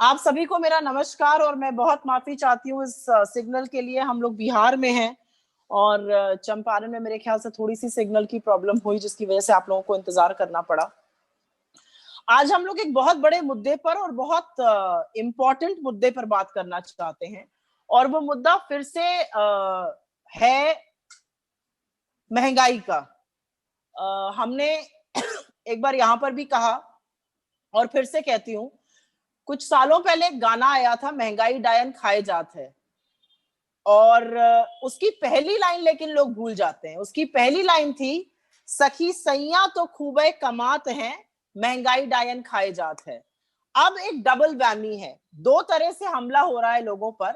आप सभी को मेरा नमस्कार और मैं बहुत माफी चाहती हूँ इस सिग्नल के लिए। हम लोग बिहार में हैं और चंपारण में मेरे ख्याल से थोड़ी सी सिग्नल की प्रॉब्लम हुई जिसकी वजह से आप लोगों को इंतजार करना पड़ा। आज हम लोग एक बहुत बड़े मुद्दे पर और बहुत इम्पोर्टेंट मुद्दे पर बात करना चाहते हैं और वो मुद्दा फिर से है महंगाई का। हमने एक बार यहाँ पर भी कहा और फिर से कहती हूँ, कुछ सालों पहले एक गाना आया था, महंगाई डायन खाए जात है, और उसकी पहली लाइन लेकिन लोग भूल जाते हैं। उसकी पहली लाइन थी, सखी सैया तो खूबे कमात हैं, महंगाई डायन खाए जात है। अब एक डबल वैमी है, दो तरह से हमला हो रहा है लोगों पर।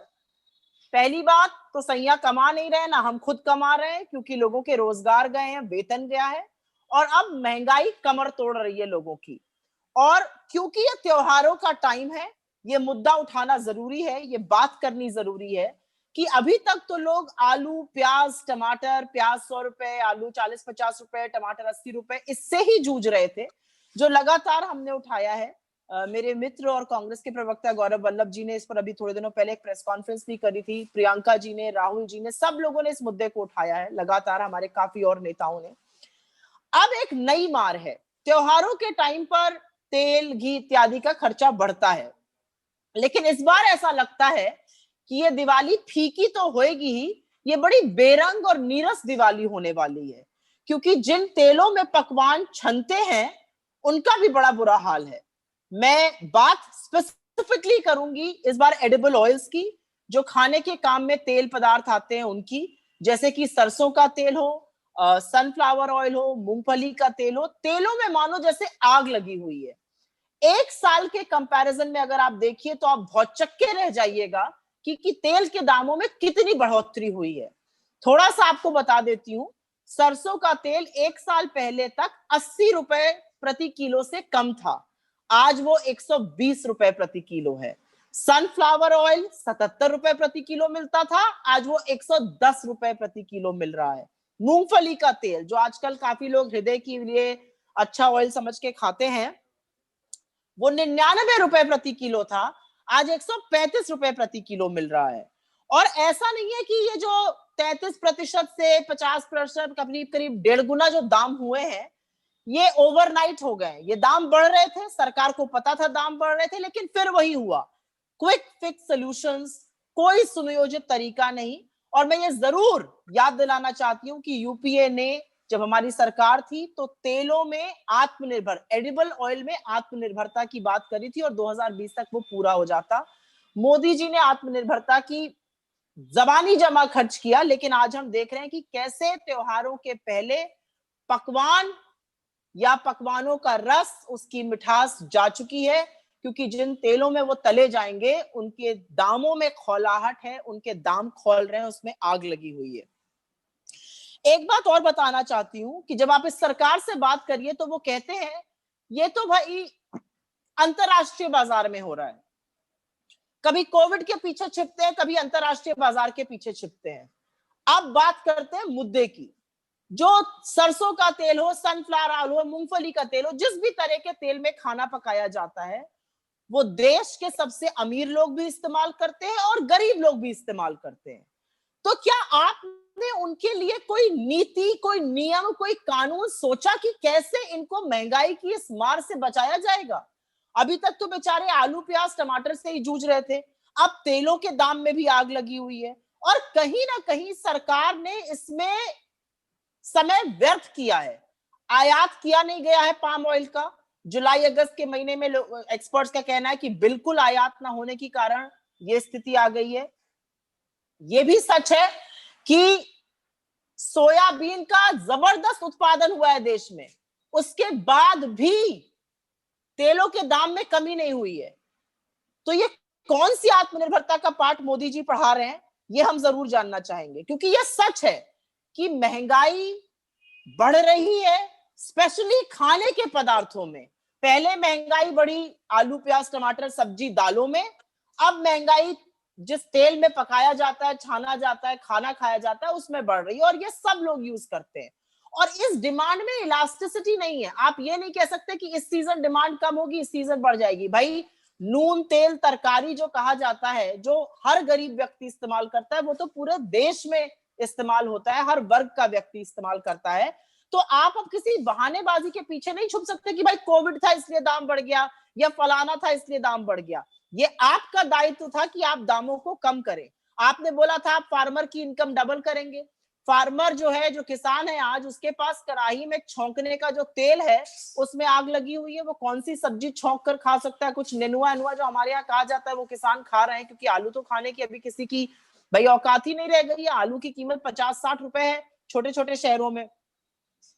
पहली बात तो सैया कमा नहीं रहे, ना हम खुद कमा रहे हैं क्योंकि लोगों के रोजगार गए हैं, वेतन गया है, और अब महंगाई कमर तोड़ रही है लोगों की। और क्योंकि ये त्योहारों का टाइम है, ये मुद्दा उठाना जरूरी है, ये बात करनी जरूरी है कि अभी तक तो लोग आलू प्याज टमाटर, प्याज 100 रुपए, आलू 40-50 रुपए, टमाटर 80 रुपए, इससे ही जूझ रहे थे, जो लगातार हमने उठाया है। मेरे मित्र और कांग्रेस के प्रवक्ता गौरव वल्लभ जी ने इस पर अभी थोड़े दिनों पहले एक प्रेस कॉन्फ्रेंस भी करी थी। प्रियंका जी ने, राहुल जी ने, सब लोगों ने इस मुद्दे को उठाया है, लगातार हमारे काफी और नेताओं ने। अब एक नई मार है, त्योहारों के टाइम पर तेल घी इत्यादि का खर्चा बढ़ता है, लेकिन इस बार ऐसा लगता है कि ये दिवाली फीकी तो होएगी ही, ये बड़ी बेरंग और नीरस दिवाली होने वाली है, क्योंकि जिन तेलों में पकवान छनते हैं उनका भी बड़ा बुरा हाल है। मैं बात स्पेसिफिकली करूंगी इस बार एडिबल ऑयल्स की, जो खाने के काम में तेल पदार्थ आते हैं उनकी, जैसे कि सरसों का तेल हो, सनफ्लावर ऑयल हो, मूंगफली का तेल हो। तेलों में मानो जैसे आग लगी हुई है। एक साल के कंपैरिजन में अगर आप देखिए तो आप भौचक्के रह जाइएगा कि तेल के दामों में कितनी बढ़ोतरी हुई है। थोड़ा सा आपको बता देती हूं, सरसों का तेल एक साल पहले तक 80 रुपए प्रति किलो से कम था, आज वो 120 रुपए प्रति किलो है। सनफ्लावर ऑयल 77 रुपए प्रति किलो मिलता था, आज वो 110 रुपए प्रति किलो मिल रहा है। मूंगफली का तेल, जो आजकल काफी लोग हृदय के लिए अच्छा ऑयल समझ के खाते हैं, वो 99 रुपए प्रति किलो था, आज 135 रुपए प्रति किलो मिल रहा है। और ऐसा नहीं है कि ये जो 33% से 50%, करीब करीब 1.5 गुना जो दाम हुए हैं, ये ओवरनाइट हो गए। ये दाम बढ़ रहे थे, सरकार को पता था दाम बढ़ रहे थे, लेकिन फिर वही हुआ, क्विक फिक्स सॉल्यूशंस, कोई सुनियोजित तरीका नहीं। और मैं ये जरूर याद दिलाना चाहती हूं कि यूपीए ने, जब हमारी सरकार थी, तो तेलों में आत्मनिर्भर, एडिबल ऑयल में आत्मनिर्भरता की बात करी थी और 2020 तक वो पूरा हो जाता। मोदी जी ने आत्मनिर्भरता की जबानी जमा खर्च किया, लेकिन आज हम देख रहे हैं कि कैसे त्योहारों के पहले पकवान या पकवानों का रस, उसकी मिठास जा चुकी है, क्योंकि जिन तेलों में वो तले जाएंगे उनके दामों में खौलाहट है, उनके दाम खोल रहे हैं, उसमें आग लगी हुई है। एक बात और बताना चाहती हूं कि जब आप इस सरकार से बात करिए तो वो कहते हैं ये तो भाई अंतरराष्ट्रीय बाजार में हो रहा है। कभी कोविड के पीछे छिपते हैं, कभी अंतरराष्ट्रीय बाजार के पीछे छिपते हैं। अब बात करते हैं मुद्दे की। जो सरसों का तेल हो, सनफ्लावर ऑयल हो, मूंगफली का तेल हो, जिस भी तरह के तेल में खाना पकाया जाता है, वो देश के सबसे अमीर लोग भी इस्तेमाल करते हैं और गरीब लोग भी इस्तेमाल करते हैं। तो क्या आपने उनके लिए कोई नीति, कोई नियम, कोई कानून सोचा कि कैसे इनको महंगाई की इस मार से बचाया जाएगा? अभी तक तो बेचारे आलू प्याज टमाटर से ही जूझ रहे थे, अब तेलों के दाम में भी आग लगी हुई है। और कहीं ना कहीं सरकार ने इसमें समय व्यर्थ किया है। आयात किया नहीं गया है पाम ऑयल का। जुलाई अगस्त के महीने में एक्सपर्ट्स का कहना है कि बिल्कुल आयात ना होने के कारण यह स्थिति आ गई है। यह भी सच है कि सोयाबीन का जबरदस्त उत्पादन हुआ है देश में, उसके बाद भी तेलों के दाम में कमी नहीं हुई है। तो ये कौन सी आत्मनिर्भरता का पाठ मोदी जी पढ़ा रहे हैं, ये हम जरूर जानना चाहेंगे, क्योंकि यह सच है कि महंगाई बढ़ रही है, स्पेशली खाने के पदार्थों में। पहले महंगाई बढ़ी आलू प्याज टमाटर सब्जी दालों में, अब महंगाई जिस तेल में पकाया जाता है, छाना जाता है, खाना खाया जाता है, उसमें बढ़ रही है, और ये सब लोग यूज करते हैं। और इस डिमांड में इलास्टिसिटी नहीं है। आप ये नहीं कह सकते कि इस सीजन डिमांड कम होगी, इस सीजन बढ़ जाएगी। भाई नून तेल तरकारी जो कहा जाता है, जो हर गरीब व्यक्ति इस्तेमाल करता है, वो तो पूरे देश में इस्तेमाल होता है, हर वर्ग का व्यक्ति इस्तेमाल करता है। तो आप अब किसी बहानेबाजी के पीछे नहीं छुप सकते कि भाई कोविड था इसलिए दाम बढ़ गया या फलाना था इसलिए दाम बढ़ गया। ये आपका दायित्व था कि आप दामों को कम करें। आपने बोला था आप फार्मर की इनकम डबल करेंगे। फार्मर जो है, जो किसान है, आज उसके पास कढ़ाई में छौंकने का जो तेल है उसमें आग लगी हुई है। वो कौन सी सब्जी छौंक कर खा सकता है? कुछ नेनुआ एनुआ जो हमारे यहाँ कहा जाता है वो किसान खा रहे हैं, क्योंकि आलू तो खाने की अभी किसी की भाई औकात ही नहीं रह गई है। आलू की कीमत 50-60 रुपए है छोटे छोटे शहरों में।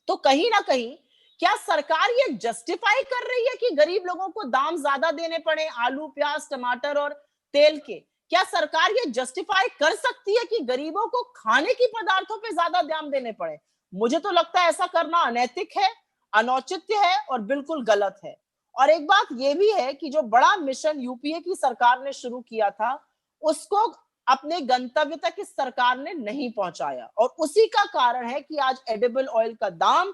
तो कहीं ना कहीं क्या सरकार ये जस्टिफाई कर रही है कि गरीब लोगों को दाम ज्यादा देने पड़े आलू, प्याज, टमाटर और तेल के? क्या सरकार ये जस्टिफाई कर सकती है कि गरीबों को खाने की पदार्थों पे ज्यादा दाम देने पड़े? मुझे तो लगता है ऐसा करना अनैतिक है, अनौचित्य है और बिल्कुल गलत है। और एक बात यह भी है कि जो बड़ा मिशन यूपीए की सरकार ने शुरू किया था, उसको अपने गंतव्य तक इस सरकार ने नहीं पहुंचाया, और उसी का कारण है कि आज एडिबल ऑयल का दाम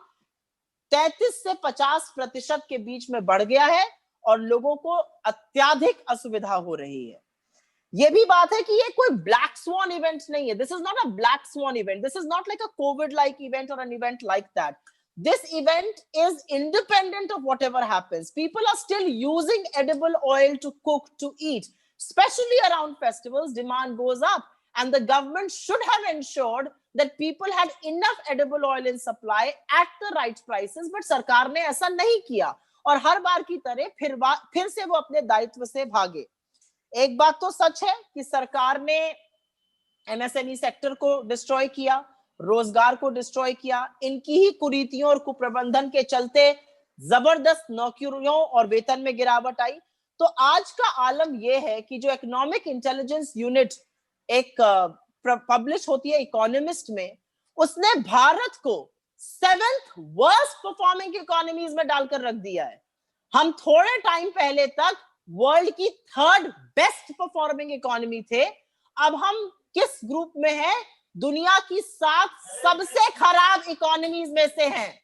33 से 50% के बीच में बढ़ गया है और लोगों को अत्यधिक असुविधा हो रही है। ये भी बात है कि ये कोई ब्लैक स्वान इवेंट नहीं है। This is not a black swan event, this is not like a Covid like event और an event like that. This event is independent of whatever happens. People are still using edible oil to cook, to eat. Especially around festivals, demand goes up. And the government should have ensured that people had enough edible oil in supply at the right prices. But सरकार ने ऐसा नहीं किया और हर बार की तरह फिर से वो अपने दायित्व से भागे। एक बात तो सच है कि सरकार ने एमएसएमई सेक्टर को डिस्ट्रॉय किया, रोजगार को डिस्ट्रॉय किया। इनकी ही कुरीतियों और कुप्रबंधन के चलते जबरदस्त नौकरियों और वेतन में गिरावट आई। तो आज का आलम यह है कि जो इकोनॉमिक इंटेलिजेंस यूनिट एक पब्लिश होती है इकोनॉमिस्ट में, उसने भारत को 7th वर्स्ट परफॉर्मिंग इकोनॉमीज में डालकर रख दिया है। हम थोड़े टाइम पहले तक वर्ल्ड की 3rd बेस्ट परफॉर्मिंग इकोनॉमी थे। अब हम किस ग्रुप में हैं? दुनिया की 7 सबसे खराब इकोनॉमीज में से हैं।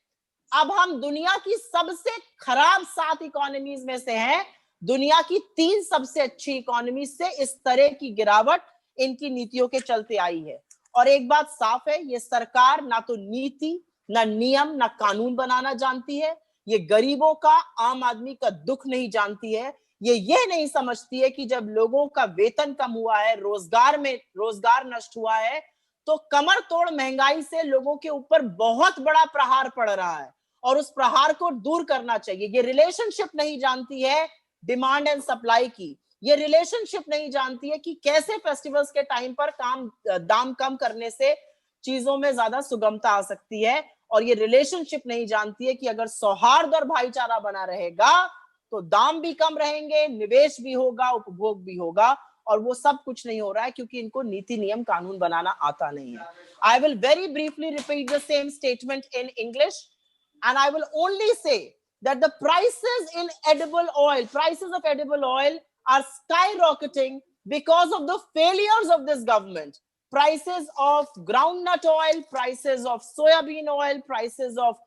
अब हम दुनिया की सबसे खराब 7 इकोनॉमीज में से हैं। दुनिया की 3 सबसे अच्छी इकोनॉमी से इस तरह की गिरावट इनकी नीतियों के चलते आई है। और एक बात साफ है, ये सरकार ना तो नीति, ना नियम, ना कानून बनाना जानती है। ये गरीबों का, आम आदमी का दुख नहीं जानती है। ये नहीं समझती है कि जब लोगों का वेतन कम हुआ है, रोजगार नष्ट हुआ है, तो कमर तोड़ महंगाई से लोगों के ऊपर बहुत बड़ा प्रहार पड़ रहा है और उस प्रहार को दूर करना चाहिए। ये रिलेशनशिप नहीं जानती है डिमांड एंड सप्लाई की। ये रिलेशनशिप नहीं जानती है कि कैसे फेस्टिवल्स के टाइम पर दाम कम करने से चीजों में ज्यादा सुगमता आ सकती है। और ये रिलेशनशिप नहीं जानती है कि अगर सौहार्द और भाईचारा बना रहेगा तो दाम भी कम रहेंगे, निवेश भी होगा, उपभोग भी होगा। और वो सब कुछ नहीं हो रहा है क्योंकि इनको नीति, नियम, कानून बनाना आता नहीं है। I will very briefly repeat the same statement in English, and I will only say that the prices of edible oil are skyrocketing because of the failures of this government. Prices of groundnut oil, prices of soyabean oil, prices of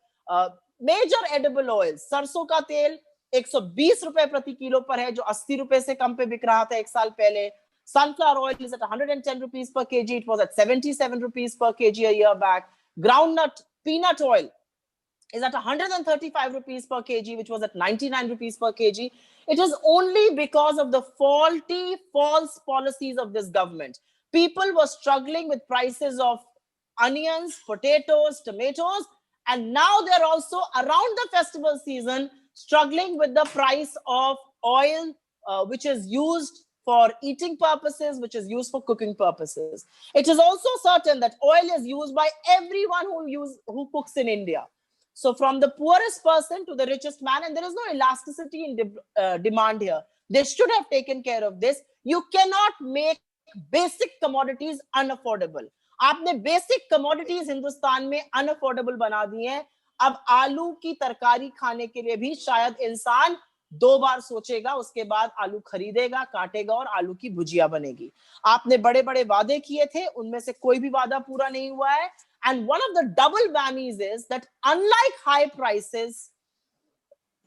major edible oils, सरसों का तेल 120 रुपए प्रति kilo पर है, जो 80 रुपए से कम पे बिक रहा था एक साल पहले। Sunflower oil is at 110 rupees per kg. It was at 77 rupees per kg a year back. Groundnut peanut oil is at 135 rupees per kg, which was at 99 rupees per kg. It is only because of the false policies of this government. People were struggling with prices of onions, potatoes, tomatoes, and now they're also around the festival season struggling with the price of oil, which is used for eating purposes, which is used for cooking purposes. It is also certain that oil is used by everyone who cooks in India. So from the poorest person to the richest man, and there is no elasticity in demand here. They should have taken care of this. You cannot make basic commodities unaffordable. आपने basic commodities Hindustan में unaffordable बना दी हैं। अब आलू की तरकारी खाने के लिए भी शायद इंसान 2 बार सोचेगा, उसके बाद आलू खरीदेगा, काटेगा और आलू की भुजिया बनेगी। आपने बड़े बड़े वादे किए थे, उनमें से कोई भी वादा पूरा नहीं हुआ है। And one of the double whammies is that unlike high prices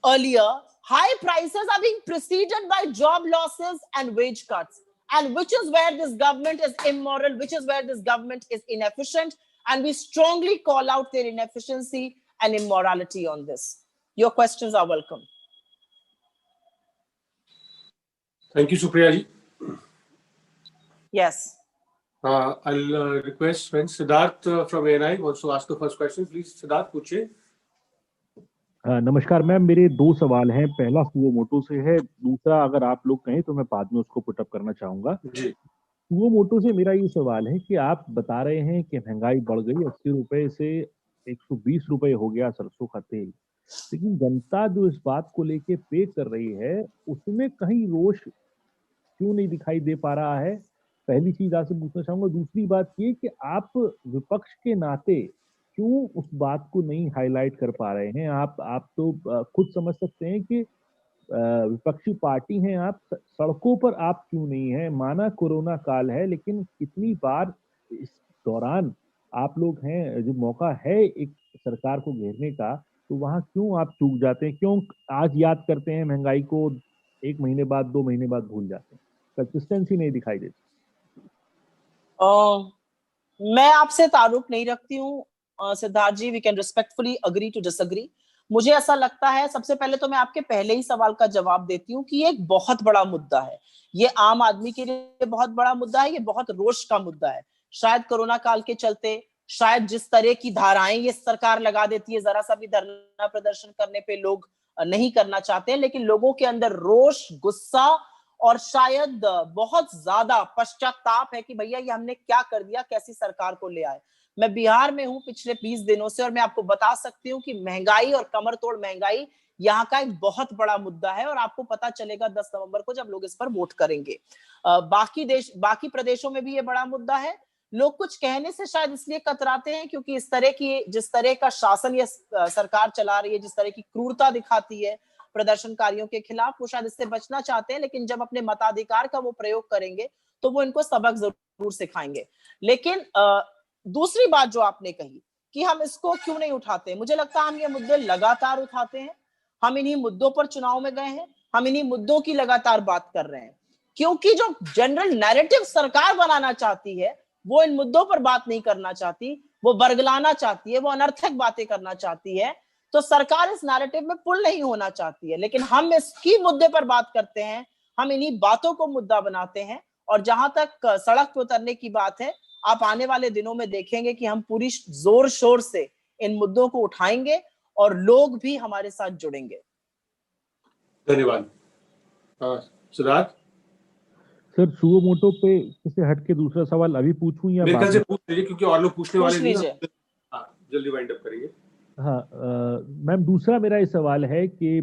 earlier, high prices are being preceded by job losses and wage cuts. And which is where this government is immoral, which is where this government is inefficient. And we strongly call out their inefficiency and immorality on this. Your questions are welcome. Thank you, Supriya ji. Yes. I'll request friend Siddharth from ANI wants to ask the first question. Please, Siddharth, पूछिए. नमस्कार ma'am, मेरे दो सवाल हैं. पहला suo motu से है, दूसरा अगर आप लोग कहें तो मैं बाद में उसको पुटअप करना चाहूंगा. जी. सुओ मोटो से मेरा ये सवाल है कि आप बता रहे हैं कि महंगाई बढ़ गई, 80 रुपए से 120 रुपए हो गया सरसों का तेल, लेकिन जनता जो इस बात को लेके पे कर रही है उसमें कहीं रोष क्यों नहीं दिखाई दे पा रहा है? पहली चीज आपसे पूछना चाहूंगा. दूसरी बात ये कि आप विपक्ष के नाते क्यों उस बात को नहीं हाईलाइट कर पा रहे हैं? आप तो खुद समझ सकते हैं कि विपक्षी पार्टी हैं आप, सड़कों पर आप क्यों नहीं हैं? माना कोरोना काल है, लेकिन कितनी बार इस दौरान आप लोग हैं, जो मौका है एक सरकार को घेरने का, तो वहां क्यों आप चूक जाते हैं? क्यों आज याद करते हैं महंगाई को, 1 महीने बाद 2 महीने बाद भूल जाते हैं? कंसिस्टेंसी नहीं दिखाई देती. मैं आपसे ताल्लुक नहीं रखती हूँ Siddharth ji. We can respectfully agree to disagree. मुझे ऐसा लगता है, सबसे पहले तो मैं आपके पहले ही सवाल का जवाब देती हूँ कि ये एक बहुत बड़ा मुद्दा है. ये आम आदमी के लिए बहुत बड़ा मुद्दा है, ये बहुत रोष का मुद्दा है. शायद कोरोना काल के चलते, शायद जिस तरह की धाराएं ये सरकार लगा देती है, जरा सा भी धरना प्रदर्शन करने पे लोग नहीं करना चाहते हैं, लेकिन लोगों के अंदर रोष, गुस्सा और शायद बहुत ज्यादा पश्चाताप है कि भैया ये हमने क्या कर दिया, कैसी सरकार को ले आए. मैं बिहार में हूं पिछले 20 दिनों से और मैं आपको बता सकती हूँ कि महंगाई और कमर तोड़ महंगाई यहाँ का एक बहुत बड़ा मुद्दा है और आपको पता चलेगा 10 नवंबर को जब लोग इस पर वोट करेंगे. बाकी प्रदेशों में भी ये बड़ा मुद्दा है. लोग कुछ कहने से शायद इसलिए कतराते हैं क्योंकि जिस तरह का शासन ये सरकार चला रही है, जिस तरह की क्रूरता दिखाती है प्रदर्शनकारियों के खिलाफ, वो शायद इससे बचना चाहते हैं. लेकिन जब अपने मताधिकार का वो प्रयोग करेंगे तो वो इनको सबक जरूर सिखाएंगे. लेकिन दूसरी बात जो आपने कही कि हम इसको क्यों नहीं उठाते, मुझे लगता है हम ये मुद्दे लगातार उठाते हैं. हम इन्हीं मुद्दों पर चुनाव में गए हैं, हम इन्हीं मुद्दों की लगातार बात कर रहे हैं, क्योंकि जो जनरल नैरेटिव सरकार बनाना चाहती है वो इन मुद्दों पर बात नहीं करना चाहती, वो बरगलाना चाहती है, वो अनर्थक बातें करना चाहती है. तो सरकार इस नैरेटिव में पुल नहीं होना चाहती है, लेकिन हम इसकी मुद्दे पर बात करते हैं, हम इन्हीं बातों को मुद्दा बनाते हैं. और जहां तक सड़क पर उतरने की बात है, आप आने वाले दिनों में देखेंगे कि हम पूरी जोर शोर से इन मुद्दों को उठाएंगे और लोग भी हमारे साथ जुड़ेंगे. धन्यवाद. सिद्धार्थ सर, सुओ मोटो पे से हट के दूसरा सवाल अभी पूछूं या मेरे ख्याल बाद से में? पूछ लीजिए क्योंकि और लोग पूछने वाले हैं. हाँ, जल्दी वाइंड अप करेंगे. हाँ मैम, दूसरा मेरा ये सवाल है कि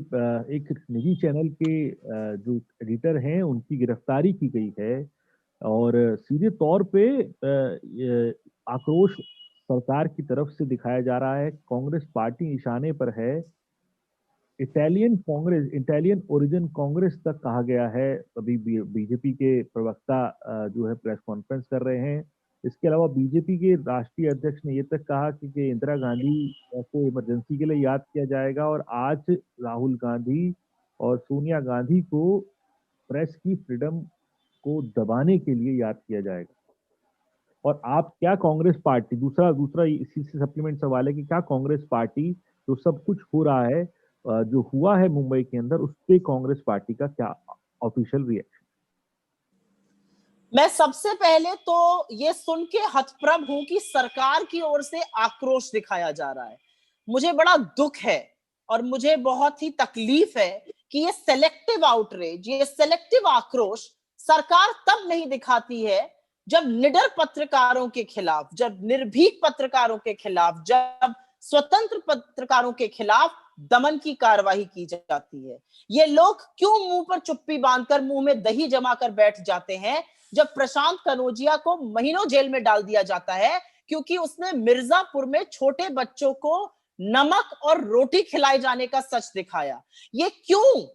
एक निजी चैनल के जो एडिटर हैं उनकी गिरफ्तारी की गई है और सीधे तौर पे आक्रोश सरकार की तरफ से दिखाया जा रहा है. कांग्रेस पार्टी निशाने पर है. इटालियन ओरिजिन कांग्रेस तक कहा गया है. अभी बीजेपी के प्रवक्ता जो है प्रेस कॉन्फ्रेंस कर रहे हैं. इसके अलावा बीजेपी के राष्ट्रीय अध्यक्ष ने ये तक कहा कि इंदिरा गांधी को इमरजेंसी के लिए याद किया जाएगा और आज राहुल गांधी और सोनिया गांधी को प्रेस की फ्रीडम को दबाने के लिए याद किया जाएगा. और आप क्या कांग्रेस पार्टी, दूसरा इसी से सप्लीमेंट सवाल है कि क्या कांग्रेस पार्टी जो सब कुछ हो रहा है, जो हुआ है मुंबई के अंदर, उस पे कांग्रेस पार्टी का क्या ऑफिशियल रिएक्शन? मैं सबसे पहले तो ये सुन के हतप्रभ हूं कि सरकार की ओर से आक्रोश दिखाया जा रहा है. मुझे बड़ा दुख है और मुझे बहुत ही तकलीफ है कि ये सेलेक्टिव आउटरेज, ये सेलेक्टिव आक्रोश सरकार तब नहीं दिखाती है जब निडर पत्रकारों के खिलाफ, जब निर्भीक पत्रकारों के खिलाफ, जब स्वतंत्र पत्रकारों के खिलाफ दमन की कार्रवाई की जाती है. ये लोग क्यों मुंह पर चुप्पी बांधकर, मुंह में दही जमा कर बैठ जाते हैं जब प्रशांत कनौजिया को महीनों जेल में डाल दिया जाता है क्योंकि उसने मिर्जापुर में छोटे बच्चों को नमक और रोटी खिलाए जाने का सच दिखाया. ये क्यों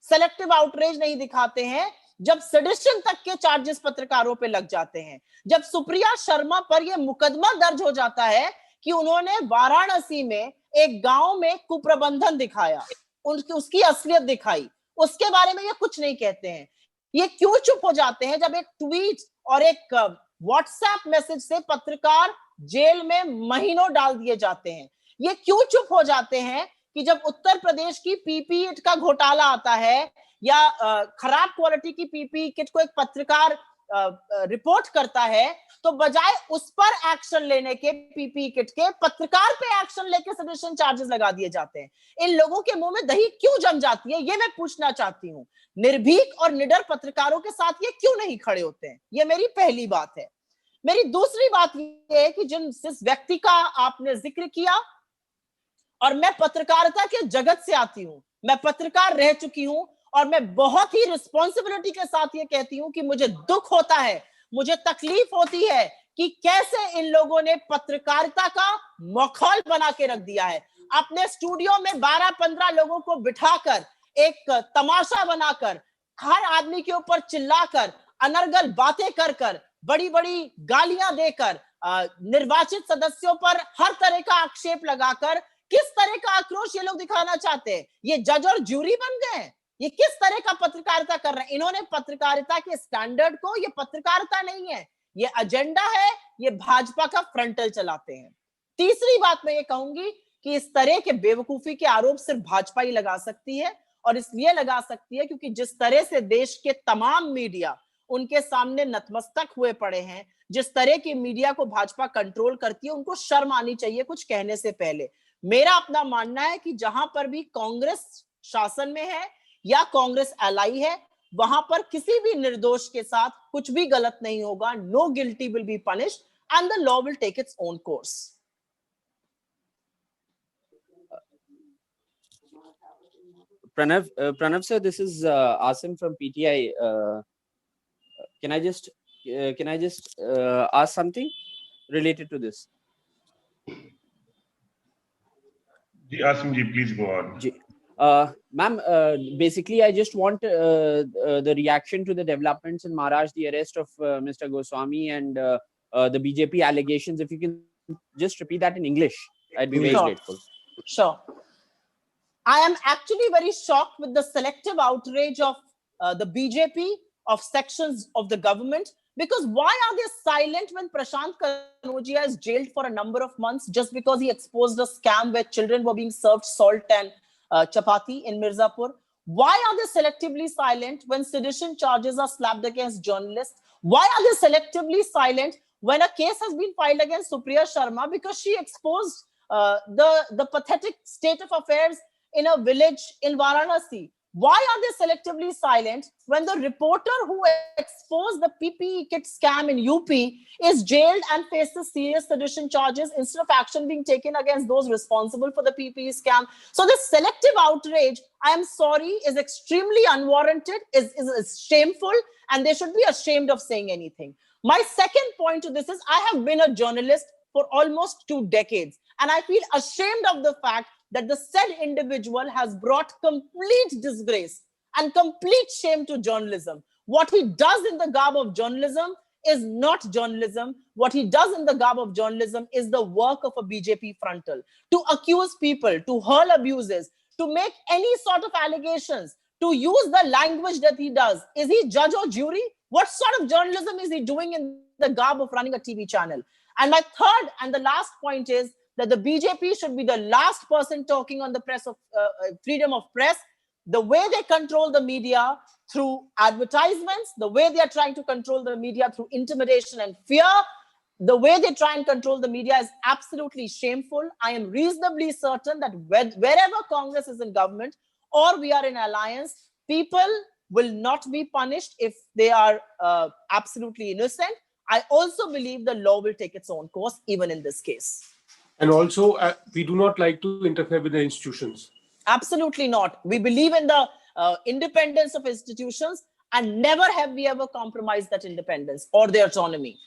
सेलेक्टिव आउटरेज नहीं दिखाते हैं जब सेडिशन तक के चार्जेस पत्रकारों पे लग जाते हैं, जब सुप्रिया शर्मा पर यह मुकदमा दर्ज हो जाता है कि उन्होंने वाराणसी में एक गांव में कुप्रबंधन दिखाया. उसकी असलियत दिखाई, उसके बारे में ये कुछ नहीं कहते हैं। ये क्यों चुप हो जाते हैं जब एक ट्वीट और एक व्हाट्सएप मैसेज से पत्रकार जेल में महीनों डाल दिए जाते हैं? ये क्यों चुप हो जाते हैं कि जब उत्तर प्रदेश की पीपीई किट का घोटाला आता है या खराब क्वालिटी की पीपीई किट को एक पत्रकार रिपोर्ट करता है, तो बजाय उस पर एक्शन लेने के, पीपीई किट के, पत्रकार पे एक्शन लेके सेडिशन चार्जेस लगा दिए जाते हैं। इन लोगों के मुंह में दही क्यों जम जाती है, ये मैं पूछना चाहती हूँ। निर्भीक और निडर पत्रकारों के साथ ये क्यों नहीं खड़े होते हैं? ये मेरी पहली बात है। मेरी दूसरी बात ये है कि जिस व्यक्ति का आपने जिक्र किया, और मैं पत्रकारिता के जगत से आती हूं, मैं पत्रकार रह चुकी हूं, और मैं बहुत ही रिस्पॉन्सिबिलिटी के साथ ये कहती हूं कि मुझे दुख होता है, मुझे तकलीफ होती है कि कैसे इन लोगों ने पत्रकारिता का माहौल बना के रख दिया है। अपने स्टूडियो में 12-15 लोगों को बिठाकर, एक तमाशा बनाकर, हर आदमी के ऊपर चिल्लाकर, अनर्गल बातें कर, बड़ी बड़ी गालियां देकर, निर्वाचित सदस्यों पर हर तरह का आक्षेप लगाकर, किस तरह का आक्रोश ये लोग दिखाना चाहते हैं? ये जज और ज्यूरी बन गए हैं? ये किस तरह का पत्रकारिता कर रहे हैं? इन्होंने पत्रकारिता के स्टैंडर्ड को, ये पत्रकारिता नहीं है, ये एजेंडा है, ये भाजपा का फ्रंटल चलाते हैं। तीसरी बात मैं ये कहूंगी कि इस तरह के बेवकूफी के आरोप सिर्फ भाजपा ही लगा सकती है, और इसलिए लगा सकती है क्योंकि जिस तरह से देश के तमाम मीडिया उनके सामने नतमस्तक हुए पड़े हैं, जिस तरह की मीडिया को भाजपा कंट्रोल करती है, उनको शर्म आनी चाहिए कुछ कहने से पहले। मेरा अपना मानना है कि जहां पर भी कांग्रेस शासन में है या कांग्रेस एलाई है, वहां पर किसी भी निर्दोष के साथ कुछ भी गलत नहीं होगा। No guilty will be punished and the law will take its own course. Pranav sir, this is Asim from PTI. Can I just ask something related to this? Asim ji, please go on. Ma'am, basically, I just want the reaction to the developments in Maharashtra, the arrest of Mr. Goswami and the BJP allegations. If you can just repeat that in English, I'd be very grateful. Sure. I am actually very shocked with the selective outrage of the BJP, of sections of the government, because why are they silent when Prashant Kanodia is jailed for a number of months just because he exposed a scam where children were being served salt and chapati in Mirzapur? Why are they selectively silent when sedition charges are slapped against journalists? Why are they selectively silent when a case has been filed against Supriya Sharma because she exposed the pathetic state of affairs in a village in Varanasi? Why are they selectively silent when the reporter who exposed the PPE kit scam in UP is jailed and faces serious sedition charges instead of action being taken against those responsible for the PPE scam? So this selective outrage, I am sorry, is extremely unwarranted, is shameful, and they should be ashamed of saying anything. My second point to this is I have been a journalist for almost 2 decades, and I feel ashamed of the fact that the said individual has brought complete disgrace and complete shame to journalism. What he does in the garb of journalism is not journalism. What he does in the garb of journalism is the work of a BJP frontal. To accuse people, to hurl abuses, to make any sort of allegations, to use the language that he does. Is he judge or jury? What sort of journalism is he doing in the garb of running a TV channel? And my third and the last point is that the BJP should be the last person talking on the press of freedom of press. The way they control the media through advertisements, the way they are trying to control the media through intimidation and fear, the way they try and control the media is absolutely shameful. I am reasonably certain that wherever Congress is in government or we are in alliance, people will not be punished if they are absolutely innocent. I also believe the law will take its own course, even in this case. And also, we do not like to interfere with the institutions. Absolutely not. We believe in the independence of institutions, and never have we ever compromised that independence or their autonomy.